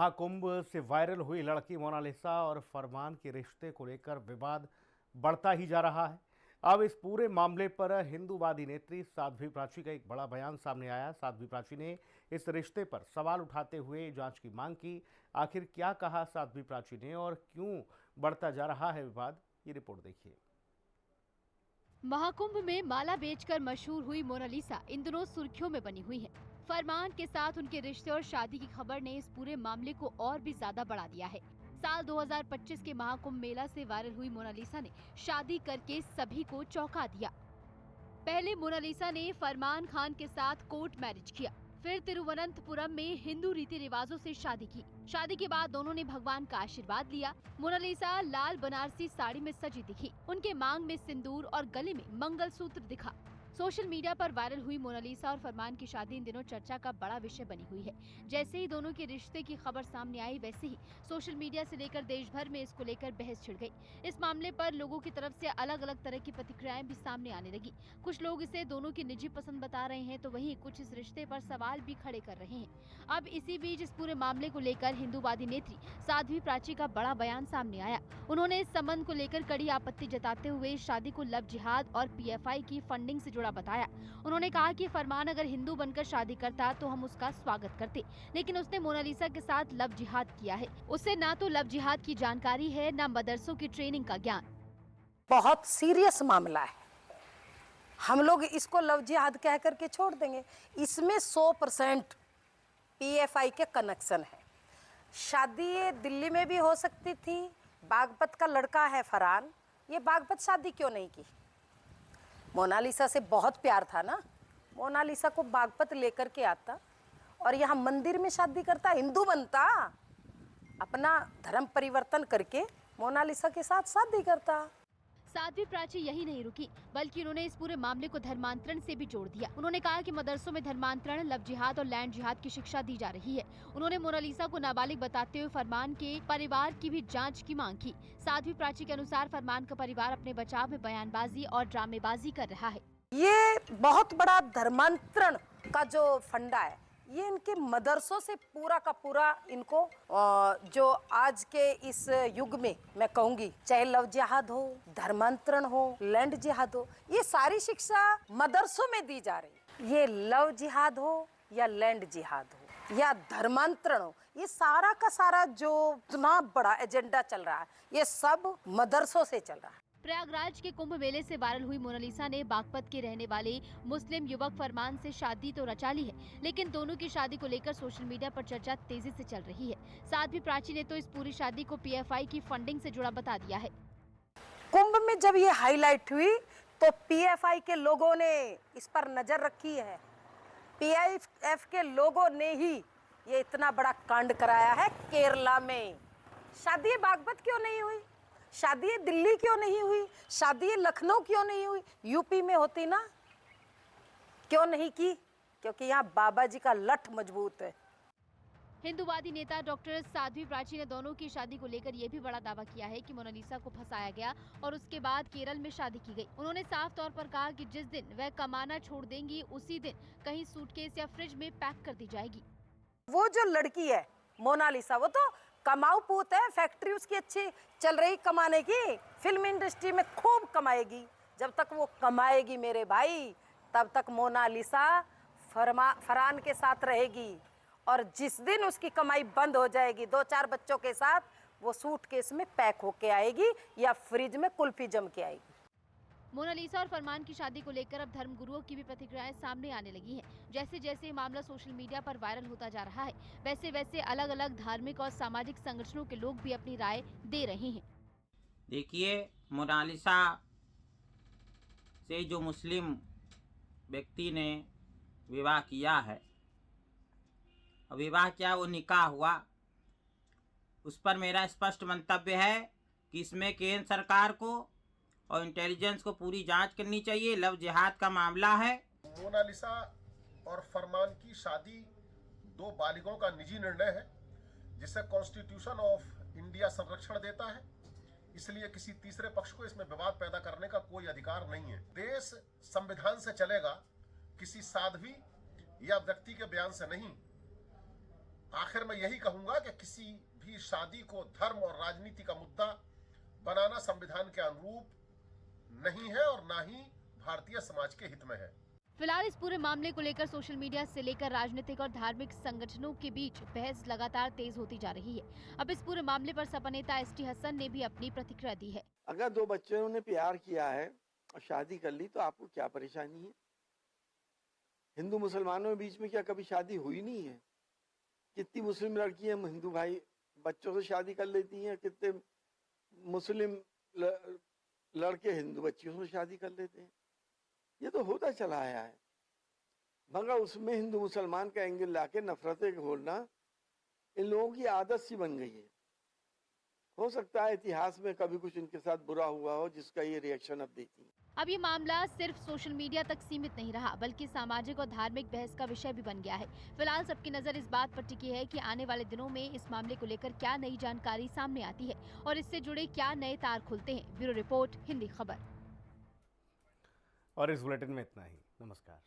महाकुंभ से वायरल हुई लड़की मोनालिसा और फरमान के रिश्ते को लेकर विवाद बढ़ता ही जा रहा है। अब इस पूरे मामले पर हिंदूवादी नेत्री साध्वी प्राची का एक बड़ा बयान सामने आया। साध्वी प्राची ने इस रिश्ते पर सवाल उठाते हुए जांच की मांग की। आखिर क्या कहा साध्वी प्राची ने और क्यों बढ़ता जा रहा है विवाद, ये रिपोर्ट देखिए। महाकुंभ में माला बेचकर मशहूर हुई मोनालिसा इन दिनों सुर्खियों में बनी हुई है। फरमान के साथ उनके रिश्ते और शादी की खबर ने इस पूरे मामले को और भी ज्यादा बढ़ा दिया है। साल 2025 के महाकुंभ मेला से वायरल हुई मोनालिसा ने शादी करके सभी को चौंका दिया। पहले मोनालिसा ने फरमान खान के साथ कोर्ट मैरिज किया, फिर तिरुवनंतपुरम में हिंदू रीति रिवाजों से शादी की। शादी के बाद दोनों ने भगवान का आशीर्वाद लिया। मोनालिसा लाल बनारसी साड़ी में सजी दिखी। उनके मांग में सिंदूर और गले में मंगलसूत्र दिखा। सोशल मीडिया पर वायरल हुई मोनालिसा और फरमान की शादी इन दिनों चर्चा का बड़ा विषय बनी हुई है। जैसे ही दोनों के रिश्ते की खबर सामने आई, वैसे ही सोशल मीडिया से लेकर देश भर में इसको लेकर बहस छिड़ गई। इस मामले पर लोगों की तरफ से अलग अलग तरह की प्रतिक्रियाएं भी सामने आने लगी। कुछ लोग इसे दोनों की निजी पसंद बता रहे हैं, तो वहीं कुछ इस रिश्ते पर सवाल भी खड़े कर रहे हैं। अब इसी बीच इस पूरे मामले को लेकर हिंदूवादी नेत्री साध्वी प्राची का बड़ा बयान सामने आया। उन्होंने इस संबंध को लेकर कड़ी आपत्ति जताते हुए इस शादी को लव जिहाद और पीएफआई की फंडिंग से जुड़ा बताया। उन्होंने कहा कि फरमान अगर हिंदू बनकर शादी करता तो हम उसका स्वागत करते, लेकिन उसने मोनालिसा के साथ लव जिहाद किया है। उससे ना तो लव जिहाद की जानकारी है, ना मदरसों की ट्रेनिंग का ज्ञान। बहुत सीरियस मामला है। हम लोग इसको लव जिहाद कह करके छोड़ देंगे। इसमें 100% पीएफआई के कनेक्शन है। शादी ये दिल्ली में भी हो सकती थी। बागपत का लड़का है फरहान, ये बागपत शादी क्यों नहीं की? मोनालिसा से बहुत प्यार था ना, मोनालिसा को बागपत लेकर के आता और यहाँ मंदिर में शादी करता, हिंदू बनता, अपना धर्म परिवर्तन करके मोनालिसा के साथ शादी करता। साध्वी प्राची यही नहीं रुकी, बल्कि उन्होंने इस पूरे मामले को धर्मांतरण से भी जोड़ दिया। उन्होंने कहा कि मदरसों में धर्मांतरण, लव जिहाद और लैंड जिहाद की शिक्षा दी जा रही है। उन्होंने मोनालिसा को नाबालिग बताते हुए फरमान के परिवार की भी जांच की मांग की। साध्वी प्राची के अनुसार फरमान का परिवार अपने बचाव में बयानबाजी और ड्रामेबाजी कर रहा है। ये बहुत बड़ा धर्मांतरण का जो फंडा है, ये इनके मदरसों से पूरा का पूरा इनको जो आज के इस युग में मैं कहूंगी, चाहे लव जिहाद हो, धर्मांतरण हो, लैंड जिहाद हो, ये सारी शिक्षा मदरसों में दी जा रही। ये लव जिहाद हो या लैंड जिहाद हो या धर्मांतरण हो, ये सारा का सारा जो इतना बड़ा एजेंडा चल रहा है, ये सब मदरसों से चल रहा है। प्रयागराज के कुंभ मेले से वायरल हुई मोनालिसा ने बागपत के रहने वाले मुस्लिम युवक फरमान से शादी तो रचा ली है, लेकिन दोनों की शादी को लेकर सोशल मीडिया पर चर्चा तेजी से चल रही है। साध्वी प्राची ने तो इस पूरी शादी को पीएफआई की फंडिंग से जुड़ा बता दिया है। कुंभ में जब ये हाईलाइट हुई तो पीएफआई के लोगों ने इस पर नजर रखी है। पीएफ के लोगों ने ही ये इतना बड़ा कांड कराया है केरला में। शादी बागपत क्यों नहीं हुई? शादी दिल्ली क्यों नहीं हुई? शादी लखनऊ क्यों नहीं हुई? यूपी में होती ना, क्यों नहीं की? क्योंकि यहाँ बाबा जी का लठ मजबूत है। हिंदूवादी नेता डॉक्टर साध्वी प्राची ने दोनों की शादी को लेकर यह भी बड़ा दावा किया है कि मोनालिसा को फंसाया गया और उसके बाद केरल में शादी की गई। उन्होंने साफ तौर पर कहा कि जिस दिन वह कमाना छोड़ देंगी, उसी दिन कहीं सूटकेस या फ्रिज में पैक कर दी जाएगी। वो जो लड़की है मोनालिसा, वो तो कमाऊ पूत है। फैक्ट्री उसकी अच्छी चल रही कमाने की, फिल्म इंडस्ट्री में खूब कमाएगी। जब तक वो कमाएगी मेरे भाई, तब तक मोनालिसा फरहान के साथ रहेगी। और जिस दिन उसकी कमाई बंद हो जाएगी 2-4 बच्चों के साथ, वो सूटकेस में पैक होके आएगी या फ्रिज में कुल्फी जम के आएगी। मोनालिसा और फरमान की शादी को लेकर अब धर्मगुरुओं की भी प्रतिक्रियाएं सामने आने लगी हैं। जैसे जैसे मामला सोशल मीडिया पर वायरल होता जा रहा है, वैसे वैसे अलग अलग धार्मिक और सामाजिक संगठनों के लोग भी अपनी राय दे रहे हैं। देखिए, मोनालिसा से जो मुस्लिम व्यक्ति ने विवाह किया है, विवाह क्या वो निकाह हुआ, उस पर मेरा स्पष्ट मंतव्य है कि इसमें केंद्र सरकार को और इंटेलिजेंस को पूरी जांच करनी चाहिए। लव जिहाद का मामला है। मोनालिसा और फरमान की शादी 2 बालिगों का निजी निर्णय है, जिसे कॉन्स्टिट्यूशन ऑफ इंडिया संरक्षण देता है। इसलिए किसी तीसरे पक्ष को इसमें विवाद पैदा करने का कोई अधिकार नहीं है। देश संविधान से चलेगा, किसी साध्वी या व्यक्ति के बयान से नहीं। आखिर में यही कहूंगा कि किसी भी शादी को धर्म और राजनीति का मुद्दा बनाना संविधान के अनुरूप नहीं है और ना ही भारतीय समाज के हित में है। फिलहाल इस पूरे मामले को लेकर सोशल मीडिया से लेकर राजनीतिक और धार्मिक संगठनों के बीच बहस लगातार तेज होती जा रही है। अब इस पूरे मामले पर सपा नेता एसटी हसन ने भी अपनी प्रतिक्रिया दी है। अगर दो बच्चों ने प्यार किया है और शादी कर ली तो आपको क्या परेशानी है? हिंदू मुसलमानों के बीच में क्या कभी शादी हुई नहीं है? कितनी मुस्लिम लड़कियां हिंदू भाई बच्चों से शादी कर लेती हैं, कितने मुस्लिम लड़के हिंदू बच्चियों से शादी कर लेते हैं। ये तो होता चला आया है, मगर उसमें हिंदू मुसलमान का एंगल लाके नफरतें घोलना इन लोगों की आदत सी बन गई है। हो सकता है इतिहास में कभी कुछ इनके साथ बुरा हुआ हो जिसका ये रिएक्शन अब देती है। अब ये मामला सिर्फ सोशल मीडिया तक सीमित नहीं रहा, बल्कि सामाजिक और धार्मिक बहस का विषय भी बन गया है। फिलहाल सबकी नजर इस बात पर टिकी है कि आने वाले दिनों में इस मामले को लेकर क्या नई जानकारी सामने आती है और इससे जुड़े क्या नए तार खुलते हैं। ब्यूरो रिपोर्ट, हिंदी खबर। और इस बुलेटिन में इतना ही। नमस्कार।